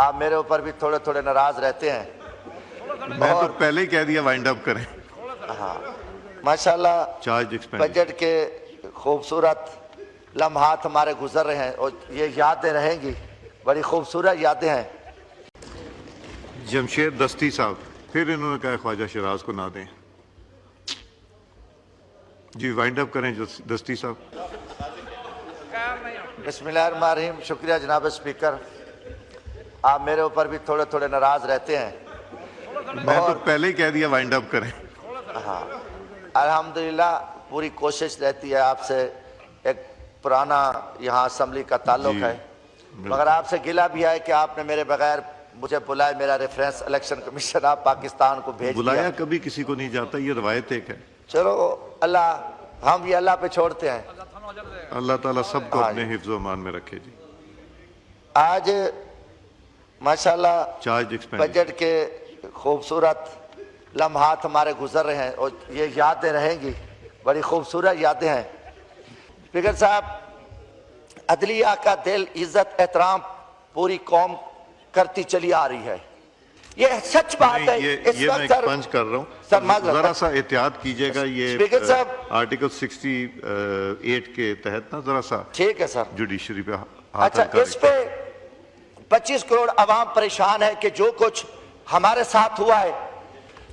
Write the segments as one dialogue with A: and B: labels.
A: آپ میرے اوپر بھی تھوڑے تھوڑے ناراض رہتے ہیں.
B: میں تو پہلے ہی کہہ دیا وائنڈ اپ کریں.
A: ہاں ماشاءاللہ بجٹ کے خوبصورت لمحات ہمارے گزر رہے ہیں اور یہ یادیں رہیں گی, بڑی خوبصورت یادیں ہیں.
B: جمشید دستی صاحب, پھر انہوں نے کہا خواجہ شیراز کو نہ دیں. جی وائنڈ اپ کریں دستی صاحب.
A: بسم اللہ الرحمن الرحیم. شکریہ جناب اسپیکر, آپ میرے اوپر بھی تھوڑے تھوڑے ناراض رہتے ہیں.
B: میں تو پہلے ہی کہہ دیا وائنڈ اپ کریں.
A: ہاں الحمدللہ پوری کوشش رہتی ہے. آپ سے ایک پرانا یہاں اسمبلی کا تعلق ہے, مگر آپ سے گلہ بھی ہے کہ آپ نے میرے بغیر مجھے بلائے, میرا ریفرنس الیکشن کمیشن آپ پاکستان کو بھیج دیا.
B: بلایا کبھی کسی کو نہیں جاتا, یہ روایت ایک ہے.
A: چلو اللہ, ہم یہ اللہ پہ چھوڑتے ہیں.
B: اللہ تعالیٰ سب کو اپنے حفظ و امان میں رکھے. جی
A: آج ماشاءاللہ بجٹ کے خوبصورت لمحات ہمارے گزر رہے ہیں اور یہ یادیں رہیں گی, بڑی خوبصورت یادیں ہیں. اسپیکر صاحب, عدلیہ کا دل, عزت, احترام پوری قوم کرتی چلی آ رہی ہے. یہ سچ بات ہے.
B: یہ میں ایک پنچ کر رہا ہوں, ذرا سا احتیاط کیجئے گا. یہ آرٹیکل 68 کے تحت نا ذرا سا
A: ٹھیک ہے سر,
B: جوڈیشری پہ
A: اچھا اس پہ 25 کروڑ عوام پریشان ہے کہ جو کچھ ہمارے ساتھ ہوا ہے.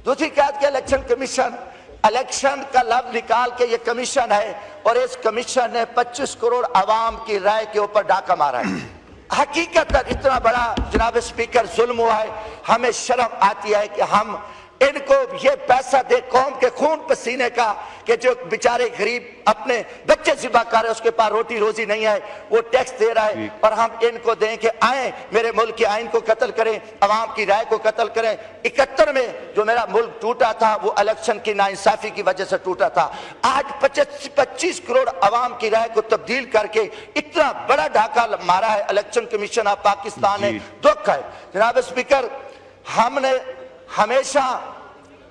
A: دوسری قید کے الیکشن کمیشن, الیکشن کا لفظ نکال کے یہ کمیشن ہے اور اس کمیشن نے 25 کروڑ عوام کی رائے کے اوپر ڈاکہ مارا ہے. حقیقت اتنا بڑا جناب اسپیکر ظلم ہوا ہے, ہمیں شرم آتی ہے کہ ہم ان کو یہ پیسہ دے قوم کے خون پسینے کا, کہ جو بیچارے غریب اپنے بچے ذبح کر رہے, اس کے پاس روٹی روزی نہیں ہے, وہ ٹیکس دے رہا ہے, اور ہم ان کو دیں کہ آئیں میرے ملک کے آئین کو قتل کریں, عوام کی رائے کو قتل کریں. 71 میں جو میرا ملک ٹوٹا تھا وہ الیکشن کی ناانصافی کی وجہ سے ٹوٹا تھا. آج 25 کروڑ عوام کی رائے کو تبدیل کر کے اتنا بڑا ڈاکہ مارا ہے الیکشن کمیشن آف پاکستان نے. دکھ ہے جناب اسپیکر, ہم نے ہمیشہ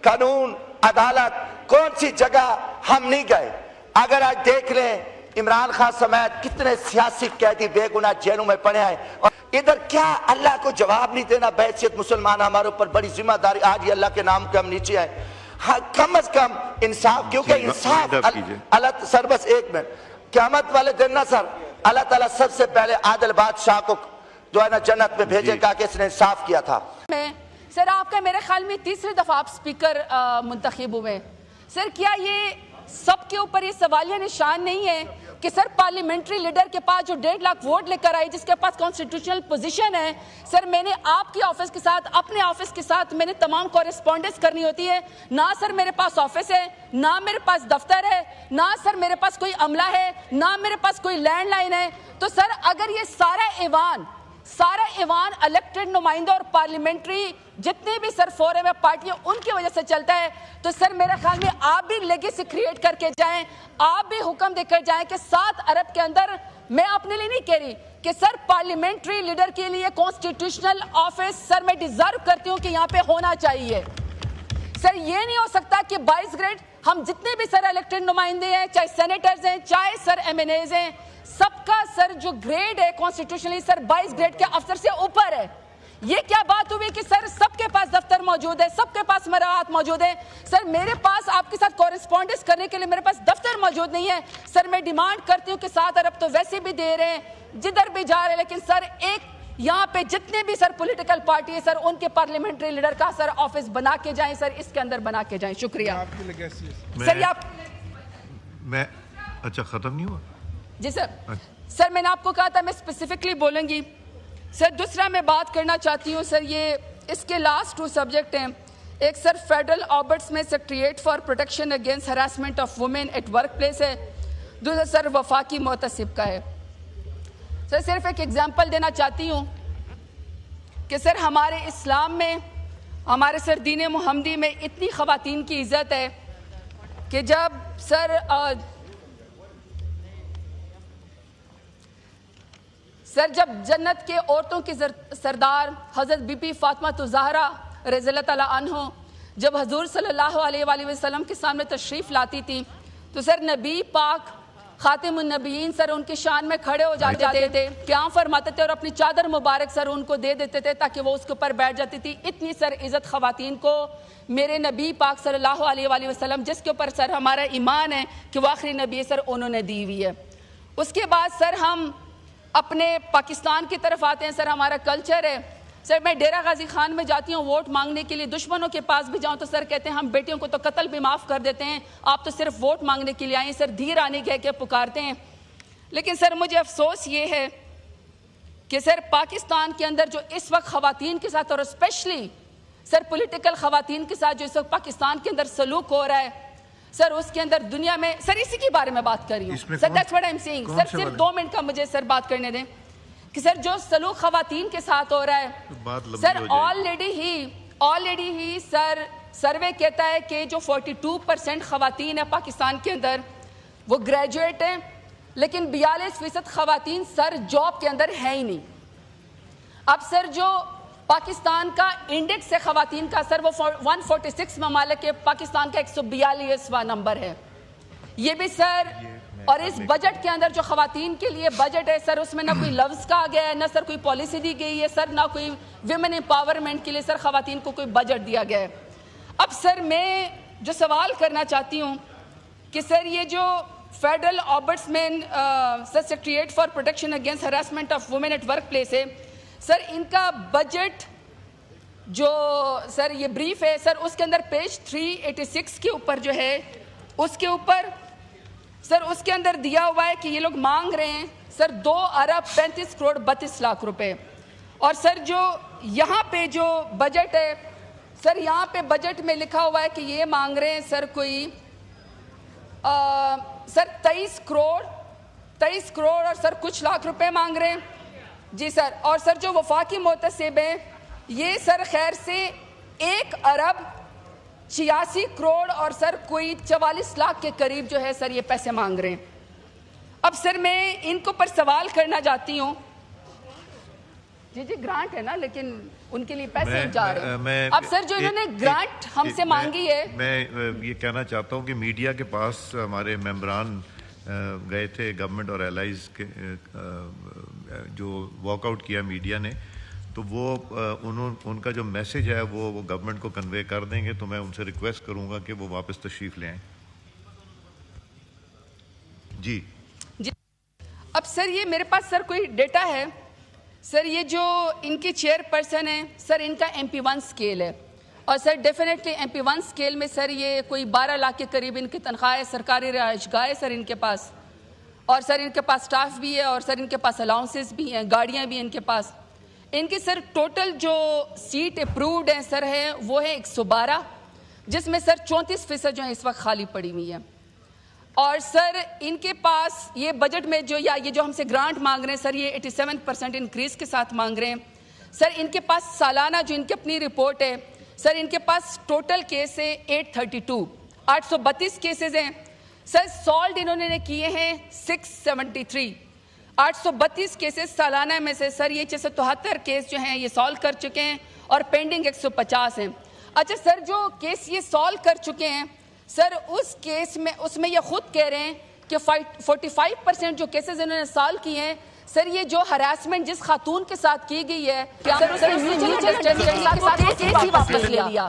A: قانون, عدالت, کون سی جگہ ہم نہیں گئے. اگر آج دیکھ لیں عمران خان سمیت کتنے سیاسی قیدی بے گناہ جیلوں میں پڑے ہیں, اور ادھر کیا اللہ کو جواب نہیں دینا بحیثیت مسلمان, ہمارے اوپر بڑی ذمہ داری. آج یہ اللہ کے نام کے ہم نیچے ہیں, کم از کم انصاف, کیونکہ انصاف اللہ سر, بس ایک منٹ, قیامت والے دن نا سر, اللہ تعالیٰ سب سے پہلے عادل بادشاہ کو جو ہے نا جنت میں بھیجے گا کہ اس نے انصاف کیا تھا.
C: سر آپ کا میرے خیال میں تیسری دفعہ آپ سپیکر منتخب ہوئے. سر کیا یہ سب کے اوپر یہ سوالیہ نشان نہیں ہے کہ سر پارلیمنٹری لیڈر کے پاس جو 1.5 لاکھ ووٹ لے کر آئی, جس کے پاس کانسٹیٹیوشنل پوزیشن ہے, سر میں نے آپ کی آفس کے ساتھ, اپنے آفس کے ساتھ میں نے تمام کورسپونڈنس کرنی ہوتی ہے. نہ سر میرے پاس آفس ہے, نہ میرے پاس دفتر ہے, نہ سر میرے پاس کوئی عملہ ہے, نہ میرے پاس کوئی لینڈ لائن ہے. تو سر اگر یہ سارا ایوان الیکٹڈ نمائندہ اور پارلیمنٹری جتنے بھی سر فورم ہے پارٹیاں ان کی وجہ سے چلتا ہے, تو سر میرے خیال میں آپ بھی لیگیسی کریٹ کر کے جائیں, آپ بھی حکم دے کر جائیں کہ 7 ارب کے اندر, میں اپنے لیے نہیں کہہ رہی کہ سر پارلیمنٹری لیڈر کے لیے کانسٹیٹیوشنل آفس سر میں ڈیزرو کرتی ہوں کہ یہاں پہ ہونا چاہیے. سر یہ نہیں ہو سکتا کہ 22 گریڈ ہم جتنے بھی سر الیکٹڈ نمائندے ہیں, چاہے سینیٹرز ہیں, چاہے سر MNAs ہیں, سب کا سر جو گریڈ ہے کانسٹیٹیوشنلی سر 22 گریڈ کے افسر سے اوپر ہے. یہ کیا بات ہوئی کہ سر سب کے پاس دفتر موجود ہے, سب کے پاس مراعات موجود ہے. سر میرے پاس آپ کے ساتھ کورسپونڈنس کرنے کے لیے میرے پاس دفتر موجود نہیں ہے. سر میں ڈیمانڈ کرتی ہوں کہ 7 ارب تو ویسے بھی دے رہے ہیں, جدھر بھی جا رہے ہیں, لیکن سر ایک یہاں پہ جتنے بھی سر پولیٹیکل پارٹی ہے سر ان کے پارلیمنٹری لیڈر کا سر آفس بنا کے جائیں, سر اس کے اندر بنا کے جائیں. شکریہ سر.
B: میں اچھا ختم نہیں ہوا.
C: جی سر. سر میں نے آپ کو کہا تھا میں اسپیسیفکلی بولوں گی. سر دوسرا میں بات کرنا چاہتی ہوں سر, یہ اس کے لاسٹ 2 سبجیکٹ ہیں. ایک سر فیڈرل آبٹس میں secretariat for protection against harassment of women at work place ہے. دوسرا سر وفاقی محتسب کا ہے. سر صرف ایک ایگزامپل دینا چاہتی ہوں کہ سر ہمارے اسلام میں, ہمارے سر دین محمدی میں اتنی خواتین کی عزت ہے کہ جب جب جنت کے عورتوں کی سردار حضرت بی بی فاطمہ الزہرا رضی اللہ تعالیٰ عنہ جب حضور صلی اللہ علیہ وآلہ وسلم کے سامنے تشریف لاتی تھی, تو سر نبی پاک خاتم النبیین سر ان کی شان میں کھڑے ہو جاتے تھے, قیام فرماتے تھے اور اپنی چادر مبارک سر ان کو دے دیتے تھے تاکہ وہ اس کے اوپر بیٹھ جاتی تھی. اتنی سر عزت خواتین کو میرے نبی پاک صلی اللہ علیہ وآلہ وسلم, جس کے اوپر سر ہمارا ایمان ہے کہ وہ آخری نبی سر, انہوں نے دی ہوئی ہے. اس کے بعد سر ہم اپنے پاکستان کی طرف آتے ہیں. سر ہمارا کلچر ہے سر, میں ڈیرہ غازی خان میں جاتی ہوں ووٹ مانگنے کے لیے, دشمنوں کے پاس بھی جاؤں تو سر کہتے ہیں ہم بیٹیوں کو تو قتل بھی معاف کر دیتے ہیں, آپ تو صرف ووٹ مانگنے کے لیے آئیں. سر دھیر آنے کہہ کے پکارتے ہیں. لیکن سر مجھے افسوس یہ ہے کہ سر پاکستان کے اندر جو اس وقت خواتین کے ساتھ اور اسپیشلی سر پولیٹیکل خواتین کے ساتھ جو اس وقت پاکستان کے اندر سلوک ہو رہا ہے سر, اس کے اندر دنیا میں سر اسی کی بارے میں بات کر رہی ہوں سر. that's what I'm saying. سر صرف 2 منٹ کا مجھے سر بات کرنے دیں کہ سر جو سلوک خواتین کے ساتھ ہو رہا ہے سر, آلریڈی ہی سر سروے کہتا ہے کہ جو 42% خواتین ہیں پاکستان کے اندر وہ گریجویٹ ہیں, لیکن 42% خواتین سر جاب کے اندر ہے ہی نہیں. اب سر جو پاکستان کا انڈیکس ہے خواتین کا سر, وہ 146 ممالک کے پاکستان کا 142واں نمبر ہے. یہ بھی سر, اور اس بجٹ کے اندر جو خواتین کے لیے بجٹ ہے سر, اس میں نہ کوئی لفظ کہا گیا ہے, نہ سر کوئی پالیسی دی گئی ہے سر, نہ کوئی ویمن امپاورمنٹ کے لیے سر خواتین کو کوئی بجٹ دیا گیا ہے. اب سر میں جو سوال کرنا چاہتی ہوں کہ سر یہ جو federal ombudsman secretariat for protection against harassment of women at work place ہے سر, ان کا بجٹ جو سر یہ بریف ہے سر, اس کے اندر پیج 386 کے اوپر جو ہے اس کے اوپر سر اس کے اندر دیا ہوا ہے کہ یہ لوگ مانگ رہے ہیں سر 2 ارب 35 کروڑ 32 لاکھ روپے. اور سر جو یہاں پہ جو بجٹ ہے سر, یہاں پہ بجٹ میں لکھا ہوا ہے کہ یہ مانگ رہے ہیں سر کوئی سر 23 کروڑ اور سر کچھ لاکھ روپے مانگ رہے ہیں جی سر. اور سر جو وفاقی محتسب ہیں یہ سر خیر سے 1 ارب 86 کروڑ اور سر کوئی 44 لاکھ کے قریب جو ہے سر یہ پیسے مانگ رہے ہیں. اب سر میں ان کو پر سوال کرنا چاہتی ہوں, جی گرانٹ ہے نا, لیکن ان کے لیے پیسے جا رہے ہیں. اب سر جو انہوں نے گرانٹ ہم سے مانگی ہے,
B: میں یہ کہنا چاہتا ہوں کہ میڈیا کے پاس ہمارے ممبران گئے تھے گورنمنٹ اور ایلائز کے, جو واک آؤٹ کیا میڈیا نے, تو وہ ان کا جو میسج ہے وہ گورنمنٹ کو کنوے کر دیں گے. تو میں ان سے ریکویسٹ کروں گا کہ وہ واپس تشریف لے آئیں. جی
C: اب سر یہ میرے پاس سر کوئی ڈیٹا ہے سر, یہ جو ان کی چیئر پرسن ہے سر, ان کا MP1 اسکیل ہے, اور سر ڈیفینیٹلی MP1 اسکیل میں سر یہ کوئی 12 لاکھ کے قریب ان کی تنخواہ ہے, سرکاری رہائش گاہ ہے سر ان کے پاس, اور سر ان کے پاس سٹاف بھی ہے, اور سر ان کے پاس الاؤنسز بھی ہیں, گاڑیاں بھی ہیں ان کے پاس. ان کی سر ٹوٹل جو سیٹ اپرووڈ ہیں سر ہے وہ ہے 112, جس میں سر 34% جو ہیں اس وقت خالی پڑی ہوئی ہیں. اور سر ان کے پاس یہ بجٹ میں جو, یا یہ جو ہم سے گرانٹ مانگ رہے ہیں سر, یہ 87% انکریز کے ساتھ مانگ رہے ہیں سر. ان کے پاس سالانہ جو ان کی اپنی رپورٹ ہے سر, ان کے پاس ٹوٹل کیس ہے 832 کیسز ہیں سر. سالڈ انہوں نے کیے ہیں 673. 832 کیسز سالانہ میں سے سر یہ 673 کیس جو ہیں یہ سالو کر چکے ہیں, اور پینڈنگ 150 ہیں. اچھا سر, جو کیس یہ سالو کر چکے ہیں سر, اس کیس میں اس میں یہ خود کہہ رہے ہیں کہ 45% جو کیسز انہوں نے سالو کیے ہیں سر, یہ جو ہراسمنٹ جس خاتون کے ساتھ کی گئی ہے سر, اس نے واپس لے لیا.